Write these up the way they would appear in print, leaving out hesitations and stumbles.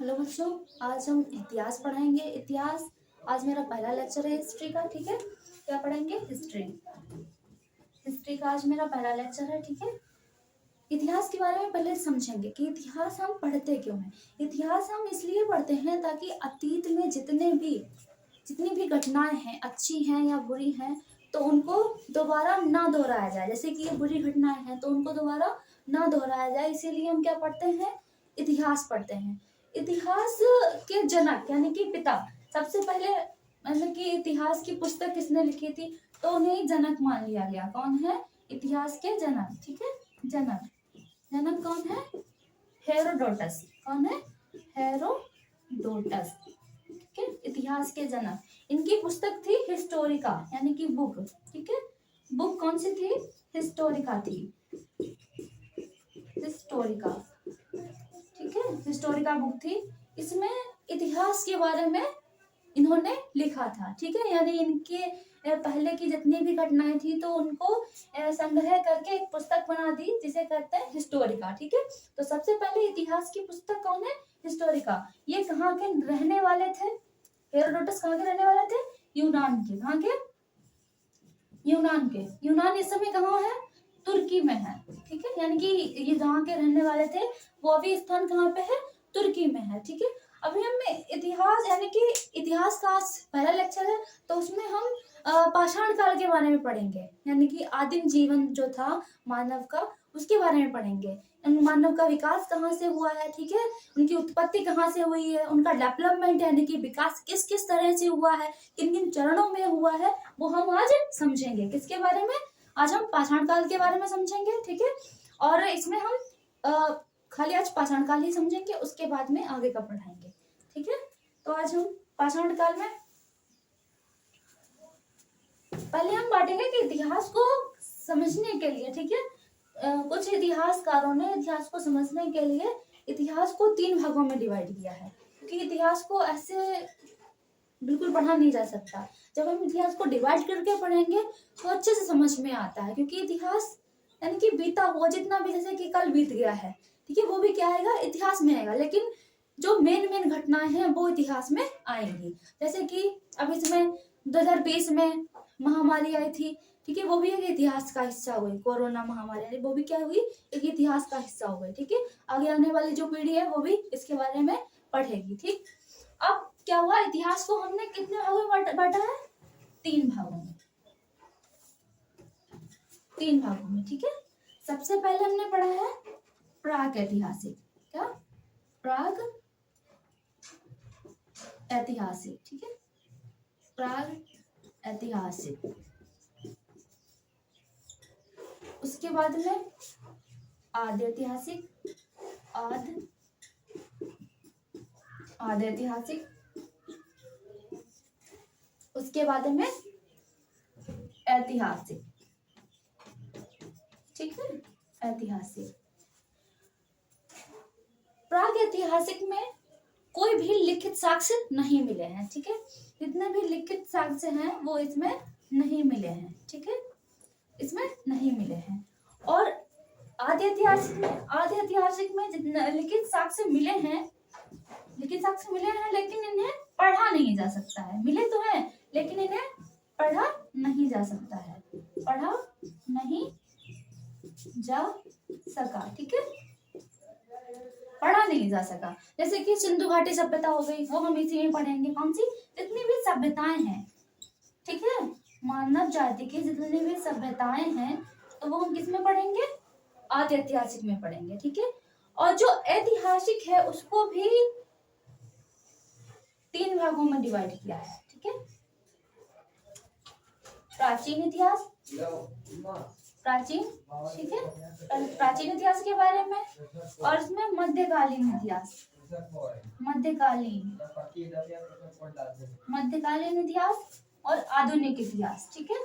Hello बच्चों, आज हम इतिहास पढ़ाएंगे। इतिहास आज मेरा पहला लेक्चर है हिस्ट्री का। ठीक है, क्या पढ़ेंगे? हिस्ट्री। हिस्ट्री का आज मेरा पहला लेक्चर है। ठीक है, इतिहास के बारे में पहले समझेंगे कि इतिहास हम पढ़ते क्यों हैं। इतिहास हम इसलिए पढ़ते हैं ताकि अतीत में जितनी भी घटनाएं हैं, अच्छी हैं या बुरी हैं, तो उनको दोबारा ना दोहराया जाए। जैसे कि ये बुरी घटनाएं हैं तो उनको दोबारा ना दोहराया जाए, इसीलिए हम क्या पढ़ते हैं? इतिहास पढ़ते हैं। इतिहास के जनक यानी कि पिता, सबसे पहले मतलब कि इतिहास की पुस्तक किसने लिखी थी, तो उन्हें जनक मान लिया गया। कौन है इतिहास के जनक? ठीक है, जनक। जनक कौन है? हेरोडोटस। कौन है? हेरोडोटस। ठीक है, इतिहास के जनक। इनकी पुस्तक थी हिस्टोरिका यानी कि बुक। ठीक है, बुक कौन सी थी? हिस्टोरिका थी। हिस्टोरिका, ठीक है, हिस्टोरिका बुक थी। इसमें इतिहास के बारे में इन्होंने लिखा था। ठीक है, यानी इनके पहले की जितनी भी घटनाएं थी तो उनको संग्रह करके एक पुस्तक बना दी, जिसे कहते हैं हिस्टोरिका। ठीक है, तो सबसे पहले इतिहास की पुस्तक कौन है? हिस्टोरिका। ये कहाँ के रहने वाले थे? हेरोडोटस कहाँ के रहने वाले थे? यूनान के। कहाँ के? यूनान के। यूनान इस समय कहाँ है? तुर्की में है। ठीक है, यानी कि ये जहाँ के रहने वाले थे वो अभी स्थान कहाँ पे है? तुर्की में है। ठीक है, अभी हम इतिहास यानी कि इतिहास का आज पहला लेक्चर है, तो उसमें हम पाषाण काल के बारे में पढ़ेंगे, यानी कि आदिम जीवन जो था मानव का, उसके बारे में पढ़ेंगे। मानव का विकास कहाँ से हुआ है, ठीक है, उनकी उत्पत्ति कहाँ से हुई है, उनका डेवलपमेंट यानी कि विकास किस किस तरह से हुआ है, किन किन चरणों में हुआ है, वो हम आज समझेंगे। किसके बारे में? आज हम पाषाण काल के बारे में समझेंगे। ठीक है, और इसमें हम खाली आज पाषाण काल ही समझेंगे, उसके बाद में आगे का पढ़ाएंगे। ठीक है, तो आज हम पाषाण काल में पहले हम बांटेंगे कि इतिहास को समझने के लिए, ठीक है, कुछ इतिहासकारों ने इतिहास को समझने के लिए इतिहास को 3 भागों में डिवाइड किया है, क्योंकि इतिहास को ऐसे बिल्कुल पढ़ा नहीं जा सकता। जब हम इतिहास को डिवाइड करके पढ़ेंगे तो अच्छे से समझ में आता है, क्योंकि इतिहास यानी कि बीता हुआ जितना भी, जैसे कि कल बीत गया है, ठीक है, वो भी क्या आएगा? इतिहास में आएगा। लेकिन जो मेन घटनाएं हैं वो इतिहास में आएंगी। जैसे कि अब इसमें 2020 में महामारी आई थी, ठीक है, वो भी एक इतिहास का हिस्सा हुई। कोरोना महामारी, वो भी क्या हुई? एक इतिहास का हिस्सा हो गई। ठीक है, आगे आने वाली जो पीढ़ी है वो भी इसके बारे में पढ़ेगी। ठीक, अब क्या हुआ? इतिहास को हमने कितने भागों में बांटा है? 3 भागों में। 3 भागों में। ठीक है, सबसे पहले हमने पढ़ा है प्राग ऐतिहासिक। क्या? प्राग ऐतिहासिक। ठीक है, प्राग ऐतिहासिक। उसके बाद में आद्य ऐतिहासिक। आद्य ऐतिहासिक। उसके बाद में ऐतिहासिक। ठीक है, ऐतिहासिक। प्राग ऐतिहासिक में कोई भी लिखित साक्ष्य नहीं मिले हैं। ठीक है, जितने भी लिखित साक्ष्य हैं वो इसमें नहीं मिले हैं। ठीक है, इसमें नहीं मिले हैं। और आद्य ऐतिहासिक में जितने लिखित साक्ष्य मिले हैं, लेकिन इन्हें पढ़ा नहीं जा सकता है। मिले तो हैं लेकिन इन्हें पढ़ा नहीं जा सकता है। पढ़ा नहीं जा सका। ठीक है, पढ़ा नहीं जा सका। जैसे कि सिंधु घाटी सभ्यता हो गई, वो हम इसी में पढ़ेंगे। कौन सी? जितनी भी सभ्यताएं हैं, ठीक है, मानव जाति की जितनी भी सभ्यताएं हैं, तो वो हम किस में पढ़ेंगे? आद्य ऐतिहासिक में पढ़ेंगे। ठीक है, और जो ऐतिहासिक है उसको भी 3 भागों में डिवाइड किया है। ठीक है, प्राचीन इतिहास, प्राचीन, ठीक है, प्राचीन इतिहास के बारे में, और इसमें मध्यकालीन इतिहास, मध्यकालीन इतिहास और आधुनिक इतिहास। ठीक है,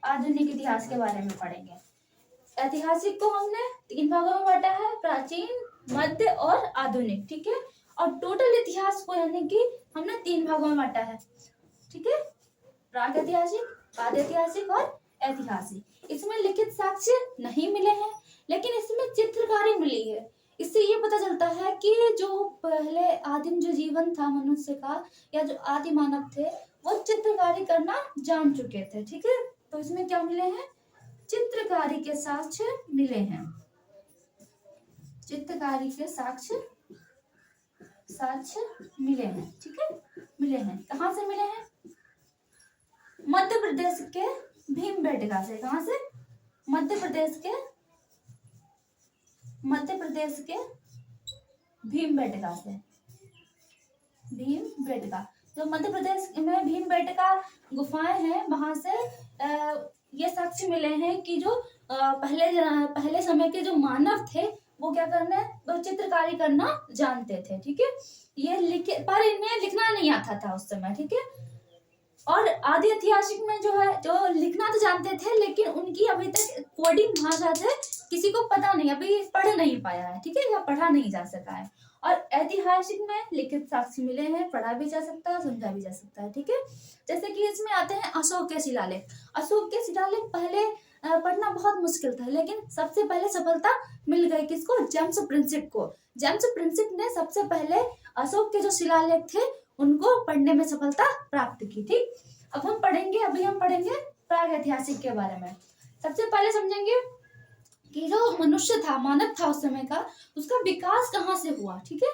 आधुनिक इतिहास के बारे में पढ़ेंगे। ऐतिहासिक को हमने 3 भागों में बांटा है, प्राचीन, मध्य और आधुनिक। ठीक है, और टोटल इतिहास को यानी कि हमने 3 भागों में बांटा है। ठीक है, प्राग ऐतिहासिक, आद्य ऐतिहासिक और ऐतिहासिक। इसमें लिखित साक्ष्य नहीं मिले हैं, लेकिन इसमें चित्रकारी मिली है। इससे ये पता चलता है कि जो पहले आदिम जो जीवन था मनुष्य का, या जो आदि मानव थे, वो चित्रकारी करना जान चुके थे। ठीक है, तो इसमें क्या मिले हैं, चित्रकारी के साक्ष्य मिले हैं। चित्रकारी के साक्ष्य मिले हैं। ठीक है, मिले हैं। कहाँ से मिले हैं? मध्य प्रदेश के भीमबेटका से। कहाँ से? मध्य प्रदेश के भीमबेटका से। भीमबेटका, जो मध्य प्रदेश में भीमबेटका गुफाएं हैं, वहां से ये साक्ष्य मिले हैं कि जो पहले समय के जो मानव थे वो क्या करना, वो चित्रकारी करना जानते थे। ठीक है, ये लिखे, पर इन्हें लिखना नहीं आता था उस समय। ठीक है, और आदि ऐतिहासिक में जो है, जो लिखना तो जानते थे, लेकिन उनकी अभी तक कोडिंग भाषा से किसी को पता नहीं, अभी पढ़ नहीं पाया है। ठीक है, या पढ़ा नहीं जा सका है। और ऐतिहासिक में लिखित साक्ष्य मिले हैं, पढ़ा भी जा सकता है, समझा भी जा सकता है। ठीक है, जैसे कि इसमें आते हैं अशोक के शिलालेख। अशोक के शिलालेख पहले पढ़ना बहुत मुश्किल था, लेकिन सबसे पहले सफलता मिल गई किसको? जेम्स प्रिंसिप को। जेम्स प्रिंसिप ने सबसे पहले अशोक के जो शिलालेख थे उनको पढ़ने में सफलता प्राप्त की थी। अब हम पढ़ेंगे, अभी हम पढ़ेंगे प्राग ऐतिहासिक के बारे में। सबसे पहले समझेंगे कि जो मनुष्य था, मानव था उस समय का, उसका विकास कहाँ से हुआ। ठीक है,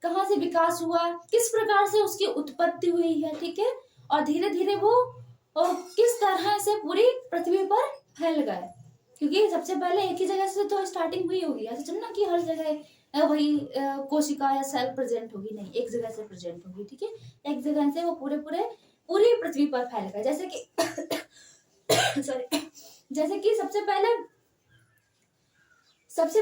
कहाँ से विकास हुआ, किस प्रकार से उसकी उत्पत्ति हुई है। ठीक है, और धीरे धीरे वो किस तरह से पूरी पृथ्वी पर फैल गए, क्योंकि सबसे पहले एक ही जगह से तो स्टार्टिंग हुई होगी। ऐसा चलना कि हर जगह वही कोशिका या सेल प्रेजेंट होगी, नहीं, एक जगह से प्रेजेंट होगी। ठीक है, एक जगह से वो पूरी पृथ्वी पर फैल गए। जैसे कि सॉरी, जैसे कि सबसे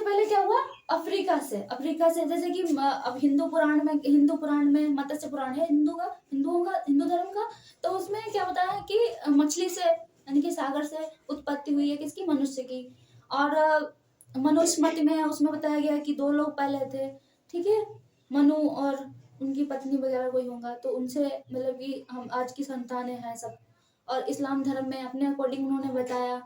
पहले क्या हुआ, अफ्रीका से। जैसे कि अब हिंदू पुराण में मत्स्य पुराण है हिंदू धर्म का, तो उसमें क्या बताया है कि मछली से, यानी कि सागर से उत्पत्ति हुई है किसकी? मनुष्य की। और मनुस्मृति में उसमें बताया गया है कि 2 लोग पहले थे। ठीक है, मनु और उनकी पत्नी वगैरह कोई होगा, तो उनसे मतलब कि हम आज की संतानें हैं सब। और इस्लाम धर्म में अपने अकॉर्डिंग उन्होंने बताया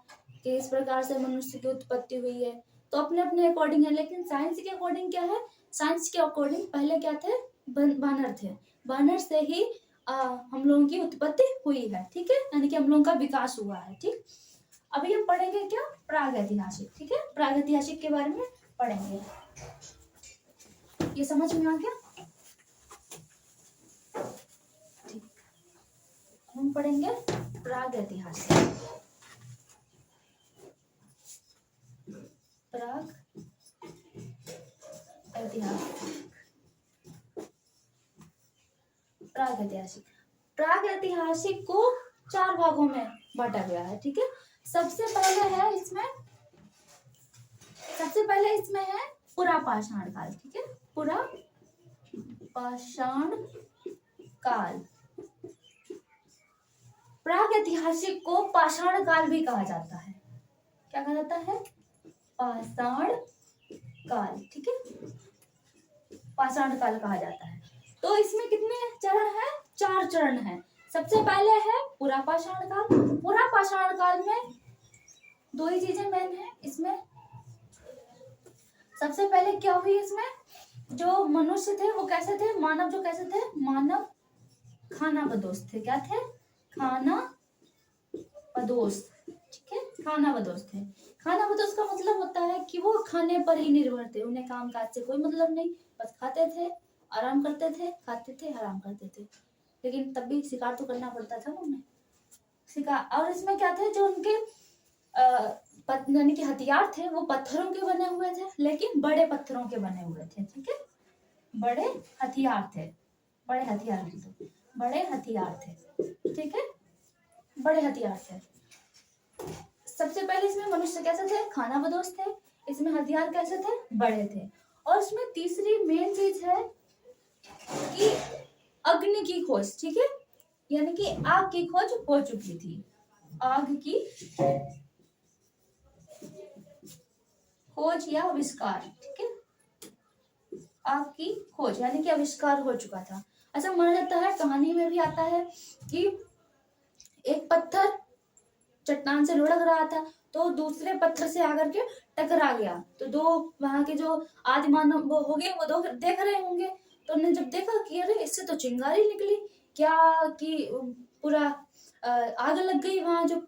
कि इस प्रकार से मनुष्य की उत्पत्ति हुई है। तो अपने अपने अकॉर्डिंग है, लेकिन साइंस के अकॉर्डिंग क्या है? साइंस के अकॉर्डिंग पहले क्या थे? बानर थे। बानर से ही हम लोगों की उत्पत्ति हुई है। ठीक है, यानी कि हम लोगों का विकास हुआ है। ठीक, अभी हम पढ़ेंगे क्या? प्राग ऐतिहासिक। ठीक है, प्राग ऐतिहासिक के बारे में पढ़ेंगे। ये समझ में आ गया? ठीक, हम पढ़ेंगे प्राग ऐतिहासिक। प्राग ऐतिहासिक को 4 भागों में बांटा गया है। ठीक है, सबसे पहले इसमें है पुरा पाषाण काल। ठीक है, पुरा पाषाण काल। प्राग ऐतिहासिक को पाषाण काल भी कहा जाता है। क्या कहा जाता है? पाषाण काल। ठीक है, पाषाण काल कहा जाता है। तो इसमें कितने चरण हैं? 4 चरण हैं। सबसे पहले है पुरा पाषाण काल। पुरा पाषाण काल में 2 ही चीजें मेन है इसमें। सबसे पहले क्या हुई इसमें, जो मनुष्य थे वो कैसे थे, मानव जो कैसे थे, मानव खानाबदोश थे। क्या थे? खानाबदोश। ठीक है, खानाबदोश थे। खानाबदोश का मतलब होता है कि वो खाने पर ही निर्भर थे, उन्हें काम काज से कोई मतलब नहीं, बस खाते थे, आराम करते थे, खाते थे, आराम करते थे। लेकिन तब भी शिकार तो करना पड़ता था उन्हें, शिकार। और इसमें क्या थे, जो उनके यानी कि हथियार थे वो पत्थरों के बने हुए थे, लेकिन बड़े पत्थरों के बने हुए थे। ठीक है, बड़े हथियार थे। ठीक है, बड़े हथियार थे। सबसे पहले इसमें मनुष्य कैसे थे? खानाबदोश थे। इसमें हथियार कैसे थे? बड़े थे। और इसमें तीसरी मेन चीज है कि अग्नि की खोज। ठीक है, यानी कि आग की खोज हो चुकी थी। आग की खोज या आविष्कार। ठीक है, आग की खोज यानी कि आविष्कार हो चुका था। ऐसा माना जाता है, कहानी में भी आता है कि एक पत्थर चट्टान से लुढ़क रहा था, तो दूसरे पत्थर से आकर के टकरा गया। तो दो वहां के जो आदि मानव वो हो गए, वो दो देख रहे होंगे, तो उन्होंने जब देखा कि अरे इससे तो चिंगारी निकली क्या, कि पूरा आग लग गई वहां जो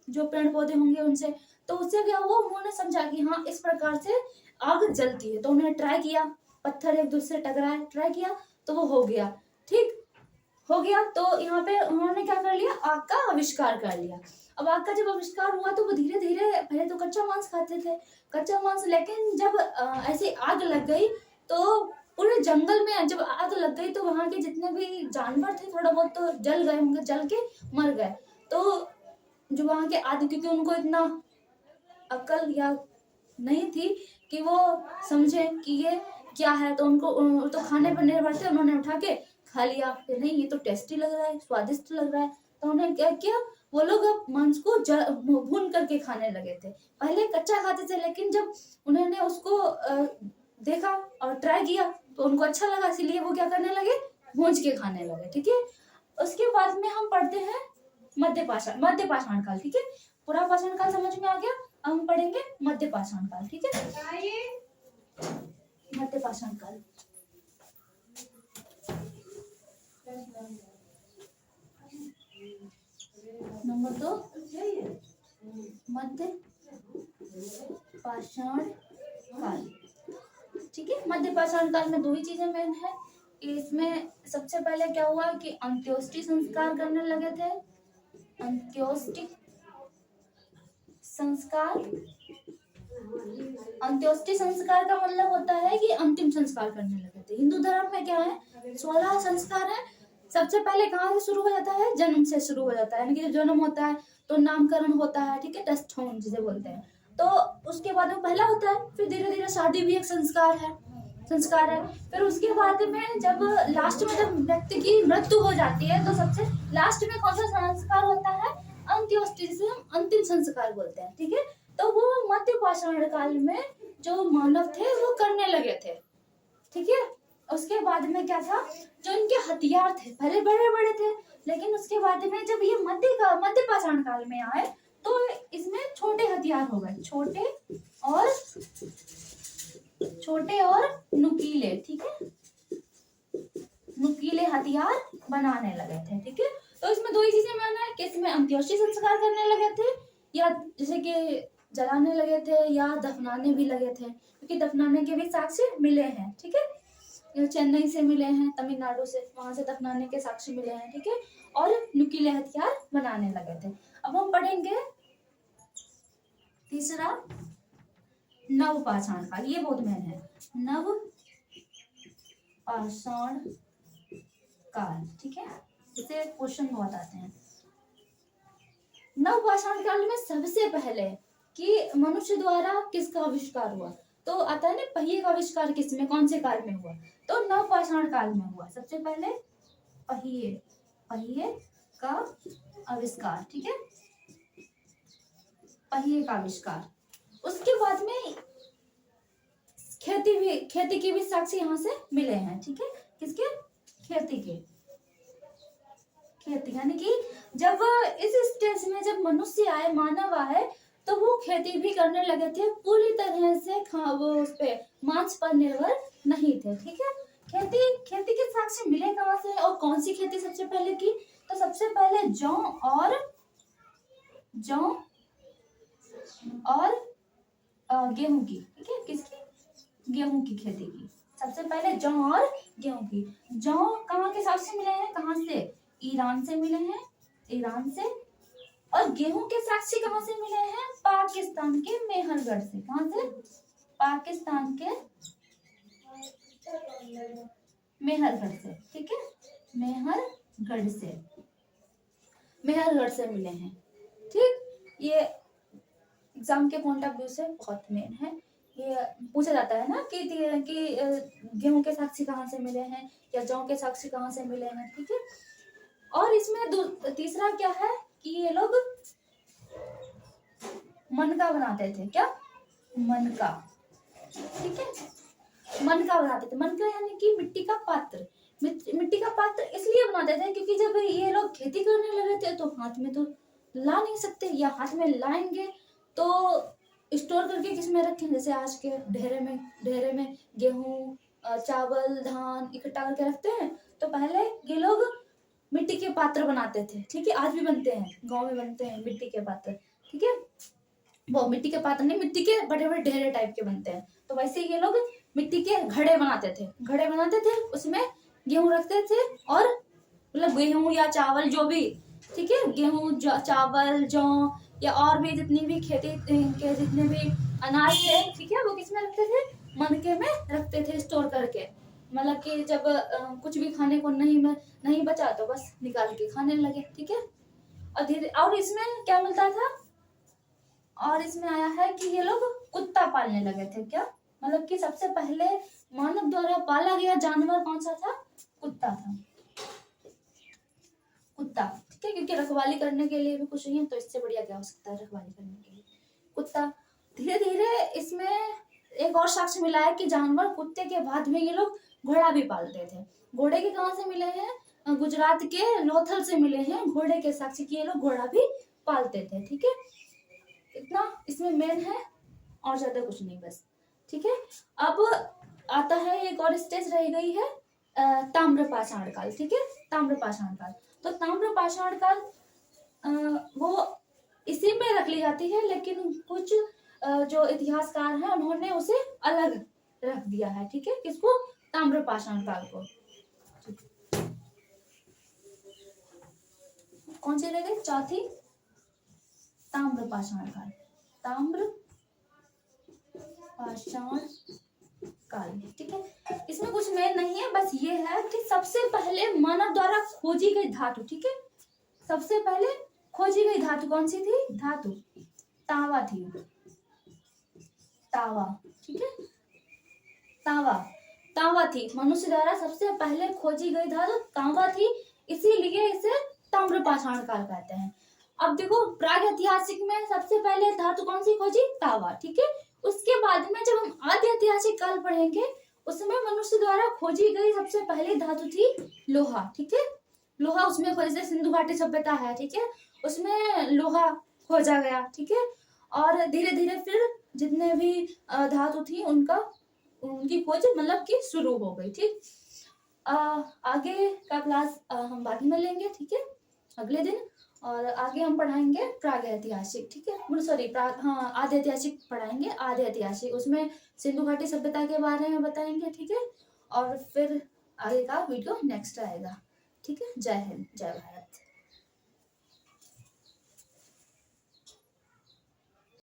जो पेड़ पौधे होंगे उनसे। तो उससे क्या हुआ, उन्होंने समझा कि हाँ इस प्रकार से आग जलती है। तो उन्होंने ट्राई किया, पत्थर एक दूसरे टकराए, ट्राई किया तो वो हो गया, ठीक हो गया। तो यहाँ पे उन्होंने क्या कर लिया, आग का आविष्कार कर लिया। अब आग का जब आविष्कार हुआ तो वो धीरे धीरे, पहले तो कच्चा मांस खाते थे, कच्चा मांस, लेकिन जब ऐसे आग लग गई तो पूरे जंगल में जब आग लग गई तो वहां के जितने भी जानवर थे थोड़ा बहुत तो जल गए होंगे, जल के मर गए। तो जो वहां के आदि, क्योंकि उनको इतना अकल या नहीं थी कि वो समझे कि ये क्या है, तो उनको तो खाने पर निर्भर थे, उन्होंने उठा के खा लिया कि नहीं ये तो टेस्टी लग रहा है, स्वादिष्ट लग रहा है। तो उन्होंने क्या किया, वो लोग अब मांस को भून करके खाने लगे थे। पहले कच्चा खाते थे, लेकिन जब उन्होंने उसको देखा और ट्राई किया तो उनको अच्छा लगा, इसीलिए वो क्या करने लगे, भून के खाने लगे, ठीक है। उसके बाद में हम पढ़ते हैं मध्य पाषाण काल, ठीक है। पूरा पाषाण काल समझ में आ गया, हम पढ़ेंगे मध्य पाषाण काल, ठीक है। मध्य पाषाण काल, नंबर 2 मध्य पाषाण काल, ठीक है। मध्य पाषाण काल में दो ही चीजें मेन है। इसमें सबसे पहले क्या हुआ कि अंत्योष्टि संस्कार करने लगे थे। अंत्योष्टि संस्कार, अंत्योष्टि संस्कार का मतलब होता है कि अंतिम संस्कार करने लगे थे। हिंदू धर्म में क्या है, 16 संस्कार है। सबसे पहले कहाँ से शुरू हो जाता है, जन्म से शुरू हो जाता है, यानी कि जन्म होता है तो नामकरण होता है, ठीक है, टस्टहोम जिसे बोलते हैं। तो उसके बाद में पहला होता है, फिर धीरे धीरे शादी भी एक संस्कार है, फिर उसके बाद में जब लास्ट में जब व्यक्ति की मृत्यु हो जाती है तो सबसे लास्ट में कौन सा संस्कार होता है, अंत्योष्टि, जिसे हम अंतिम संस्कार बोलते हैं, ठीक है। तो वो मध्य पाषाण काल में जो मानव थे वो करने लगे थे, ठीक है। उसके बाद में क्या था, जो इनके हथियार थे पहले बड़े बड़े थे, लेकिन उसके बाद में जब ये मध्य पाषाण काल में आए तो इसमें छोटे हथियार हो गए, छोटे और नुकीले, ठीक है, नुकीले हथियार बनाने लगे थे, ठीक है। तो इसमें दो ही चीजें माना है कि इसमें अंत्योष्टि संस्कार करने लगे थे, या जैसे कि जलाने लगे थे या दफनाने भी लगे थे, क्योंकि दफनाने के भी साक्ष्य मिले हैं, ठीक है। चेन्नई से मिले हैं, तमिलनाडु से, वहां से दफनाने के साक्ष्य मिले हैं, ठीक है। और नुकीले हथियार बनाने लगे थे। अब हम पढ़ेंगे तीसरा नव पाषाण काल, ये बहुत मेन है, नव पाषाण काल, ठीक है। इसे क्वेश्चन बहुत आते हैं। नव पाषाण काल में सबसे पहले कि मनुष्य द्वारा किसका आविष्कार हुआ, तो आता है ना पहिए का आविष्कार किसमें, कौन से काल में हुआ, तो नव पाषाण काल में हुआ। सबसे पहले पहिए का आविष्कार, ठीक है, पहिए का आविष्कार। उसके बाद में खेती के भी साक्ष्य यहाँ से मिले हैं, ठीक है। किसके, खेती के, खेती, यानी कि जब इस स्टेज में जब मनुष्य आए, मानव आए, तो वो खेती भी करने लगे थे, पूरी तरह से वो उस पे मांस पर निर्भर नहीं थे, ठीक है। खेती के साक्ष्य मिले कहाँ से, और कौन सी खेती सबसे पहले की, तो सबसे पहले जौ और गेहूं की, ठीक है, किसकी, गेहूं की खेती की। सबसे पहले जौ और गेहूं की। जौ कहाँ के साक्ष्य मिले हैं, कहाँ से, ईरान से मिले हैं, ईरान से। और गेहूं के साक्ष्य कहाँ से मिले हैं, पाकिस्तान के मेहरगढ़ से। कहाँ से, पाकिस्तान के मेहरगढ़ से, ठीक है, मेहरगढ़ से मिले हैं, ठीक। ये एग्जाम के पॉइंट ऑफ व्यू से बहुत मेन है, ये पूछा जाता है ना कि गेहूं के साक्ष्य कहाँ से मिले हैं या जौ के साक्ष्य कहाँ से मिले हैं, ठीक है। और इसमें तीसरा क्या है कि ये लोग मनका बनाते थे, क्या, मनका, ठीक है, मनका बनाते थे। मनका यानी कि मिट्टी का पात्र, मिट्टी का पात्र इसलिए बनाते थे क्योंकि जब ये लोग खेती करने लगे थे तो हाथ में तो ला नहीं सकते, या हाथ में लाएंगे तो स्टोर करके किस में रखें, जैसे आज के ढेरे में गेहूं, चावल, धान इकट्ठा करके रखते हैं। तो पहले ये लोग मिट्टी के पात्र बनाते थे, ठीक है, आज भी बनते हैं, गांव में बनते हैं मिट्टी के पात्र, ठीक है। वो मिट्टी के पात्र नहीं, मिट्टी के बड़े बड़े ढेरे टाइप के बनते हैं। तो वैसे ये लोग मिट्टी के घड़े बनाते थे, उसमें गेहूं रखते थे, और मतलब गेहूं या चावल जो भी, ठीक है, गेहूं चावल जौ या और भी जितनी भी खेती के जितने भी अनाज थे, ठीक है, वो किसमें रखते थे, मनके में रखते थे स्टोर करके। मतलब कि जब कुछ भी खाने को नहीं बचा तो बस निकाल के खाने लगे, ठीक है। और धीरे और इसमें क्या मिलता था, और इसमें आया है कि ये लोग कुत्ता पालने लगे थे। क्या मतलब कि सबसे पहले मानव द्वारा पाला गया जानवर कौन सा था, कुत्ता था, कुत्ता, ठीक है, क्योंकि रखवाली करने के लिए भी कुछ नहीं है, तो इससे बढ़िया क्या हो सकता है रखवाली करने के लिए, कुत्ता। धीरे धीरे इसमें एक और साक्ष्य मिला है कि जानवर कुत्ते के बाद में ये लोग घोड़ा भी पालते थे। घोड़े के कहाँ से मिले हैं, गुजरात के लोथल से मिले हैं घोड़े के साक्ष्य कि ये लोग घोड़ा भी पालते थे, ठीक है। इतना इसमें मेन है, और ज्यादा कुछ नहीं बस, ठीक है। अब आता है एक और स्टेज रह गई है ताम्रपाषाण काल, ठीक है, ताम्रपाषाण काल। तो ताम्रपाषाण काल वो इसी में रख ली जाती है, लेकिन कुछ जो इतिहासकार हैं उन्होंने उसे अलग रख दिया है, ठीक है, किसको, ताम्रपाषाण काल को। कौन सी रह गई चौथी, ताम्रपाषाण काल, ताम्रपाषाण काल, ठीक है। इसमें कुछ मेन नहीं है, बस ये है कि सबसे पहले मानव द्वारा खोजी गई धातु, ठीक है, सबसे पहले खोजी गई धातु कौन सी थी, धातु तांबा थी, तांबा, ठीक है, तांबा थी, मनुष्य द्वारा सबसे पहले खोजी गई धातु तांबा थी, इसीलिए इसे ताम्रपाषाण काल कहते हैं। अब देखो प्राग ऐतिहासिक में सबसे पहले धातु कौन सी खोजी, तांबा, ठीक है। उसके बाद में जब हम आद्य ऐतिहासिक काल पढ़ेंगे, उसमें मनुष्य द्वारा खोजी गई सबसे पहली धातु थी लोहा, ठीक है, लोहा उसमें जैसे सिंधु घाटी सभ्यता है, ठीक है, उसमें लोहा खोजा गया, ठीक है। और धीरे धीरे फिर जितने भी धातु थी उनकी खोज मतलब कि शुरू हो गई, ठीक। आगे का क्लास हम बाद में लेंगे, ठीक है, अगले दिन। और आगे हम पढ़ाएंगे प्राग ऐतिहासिक, ठीक है, सॉरी हाँ आद्य ऐतिहासिक पढ़ाएंगे, आद्य ऐतिहासिक उसमें सिंधु घाटी सभ्यता के बारे में बताएंगे, ठीक है। और फिर आगे का वीडियो नेक्स्ट आएगा, ठीक है। जय हिंद, जय भारत।